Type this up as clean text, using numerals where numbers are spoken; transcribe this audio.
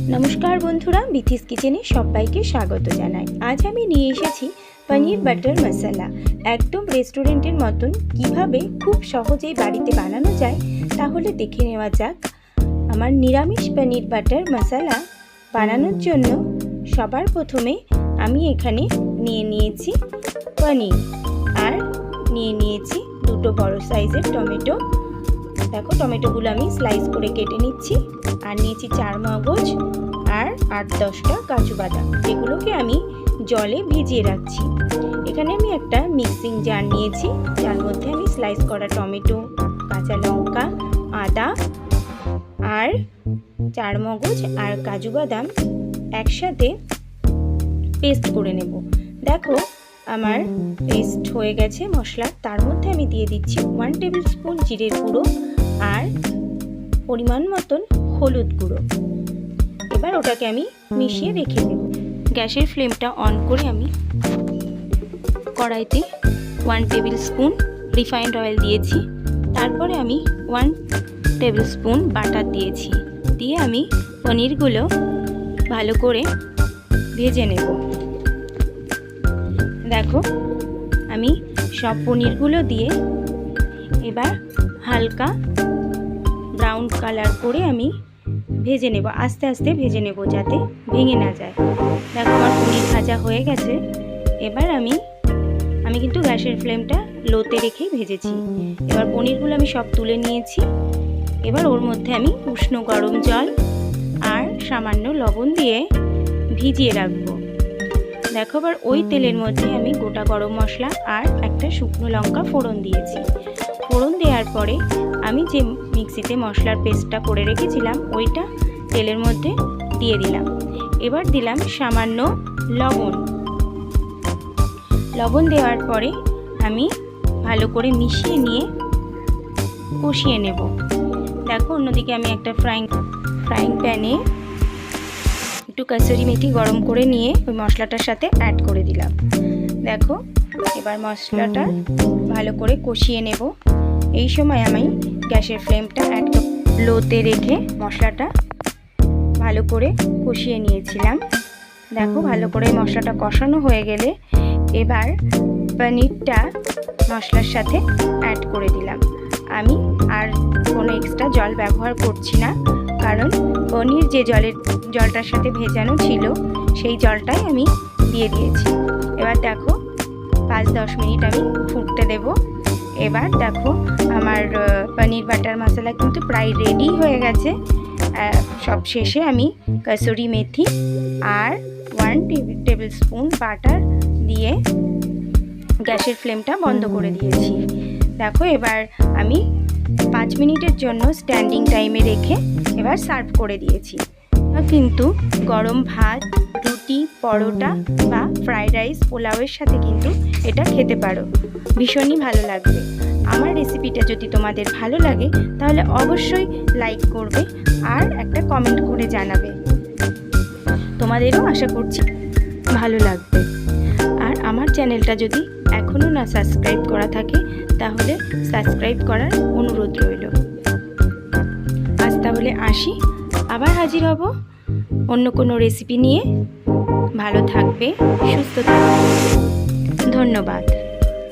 नमस्कार बंधुरा बिथिस किचेने सबाइके स्वागत जानाई। आज आमी निये एसेछि पनीर बाटार मसाला। एकदम रेस्टुरेंटेर मतन किभाबे खूब सहजेई बाड़ीते बानानो जाय ताहले देखे नेওয়া যাক। आमार निरामिष पनीर बाटार मसाला बानानोर जोन्नो सबार प्रथमे आमी एखाने निये नियेछि पनीर आर निये नियेछि दुटो बड़ो साइजेर टमेटो। देखो टमेटोगुलो आमी स्लाइस करे केटे निচ্ছি আর নিয়েছি চার মগজ আর ৮-১০টা কাজু বাদাম, যেগুলোকে আমি জলে ভিজিয়ে রাখছি। এখানে আমি একটা মিক্সিং জার নিয়েছি, যার মধ্যে আমি স্লাইস করা টমেটো, কাঁচা লঙ্কা, আদা আর চার মগজ আর কাজু বাদাম একসাথে পেস্ট করে নেব। দেখো আমার পেস্ট হয়ে গেছে মশলা। তার মধ্যে আমি দিয়ে দিচ্ছি 1 টেবিল স্পুন জিরের গুঁড়ো আর পরিমাণ মতন হলুদ গুঁড়ো। এবার ওটাকে আমি মিশিয়ে রেখে দেব। গ্যাসের ফ্লেমটা অন করে আমি কড়াইতে 1 টেবিল স্পুন রিফাইন্ড অয়েল দিয়েছি। তারপরে আমি 1 টেবিল স্পুন বাটার দিয়েছি। দিয়ে আমি পনিরগুলো ভালো করে ভেজে নেব। দেখো আমি সব পনিরগুলো দিয়ে এবার হালকা ব্রাউন কালার করে আমি ভেজে নেব। আস্তে আস্তে ভেজে নেব যাতে ভেঙে না যায়। দেখো আমার পনির ভাজা হয়ে গেছে। এবার আমি কিন্তু গ্যাসের ফ্লেমটা লোতে রেখে ভেজেছি। এবার পনিরগুলো আমি সব তুলে নিয়েছি। এবার ওর মধ্যে আমি উষ্ণ গরম জল আর সামান্য লবণ দিয়ে ভিজিয়ে রাখবো। দেখো এবার ওই তেলের মধ্যে আমি গোটা গরম মশলা আর একটা শুকনো লঙ্কা ফোড়ন দিয়েছি। ফোড়ন দেওয়ার পরে আমি যে মিক্সিতে মশলার পেস্টটা করে রেখেছিলাম ওইটা তেলের মধ্যে দিয়ে দিলাম। এবার দিলাম সামান্য লবণ দেওয়ার পরে আমি ভালো করে মিশিয়ে নিয়ে কষিয়ে নেব। দেখো অন্যদিকে আমি একটা ফ্রাইং প্যানে একটু কাসুরি মেথি গরম করে নিয়ে ওই মশলাটার সাথে অ্যাড করে দিলাম। দেখো এবার মশলাটা ভালো করে কষিয়ে নেব। এই সময় আমি গ্যাসের ফ্লেমটা একদম লোতে রেখে মশলাটা ভালো করে কষিয়ে নিয়েছিলাম। দেখো ভালো করে মশলাটা কষানো হয়ে গেলে এবার পনিরটা মশলার সাথে অ্যাড করে দিলাম। আমি আর কোনো এক্সট্রা জল ব্যবহার করছি না, কারণ পনির যে জলটার সাথে ভেজানো ছিল সেই জলটাই আমি দিয়ে দিয়েছি। এবার দেখো 5-10 মিনিট আমি ফুটতে দেব। এবার দেখো আমার পনির বাটার মশলা কিন্তু প্রায় রেডি হয়ে গেছে। সব শেষে আমি কাসুরি মেথি আর 1 টেবিল স্পুন বাটার দিয়ে গ্যাসের ফ্লেমটা বন্ধ করে দিয়েছি। দেখো এবার আমি 5 মিনিটের জন্য স্ট্যান্ডিং টাইমে রেখে এবার সার্ভ করে দিয়েছি। কিন্তু গরম ভাত, রুটি, পরোটা বা ফ্রাইড রাইস, পোলাওয়ের সাথে কিন্তু এটা খেতে পারো, ভীষণই ভালো লাগবে। আমার রেসিপিটা যদি তোমাদের ভালো লাগে তাহলে অবশ্যই লাইক করবে আর একটা কমেন্ট করে জানাবে। তোমাদেরও আশা করছি ভালো লাগবে। আর আমার চ্যানেলটা যদি এখনও না সাবস্ক্রাইব করা থাকে তাহলে সাবস্ক্রাইব করার অনুরোধ রইল। আজ তাহলে আসি, আবার হাজির হব অন্য কোনো রেসিপি নিয়ে। ভালো থাকবে, সুস্থ থাকবে। ধন্যবাদ।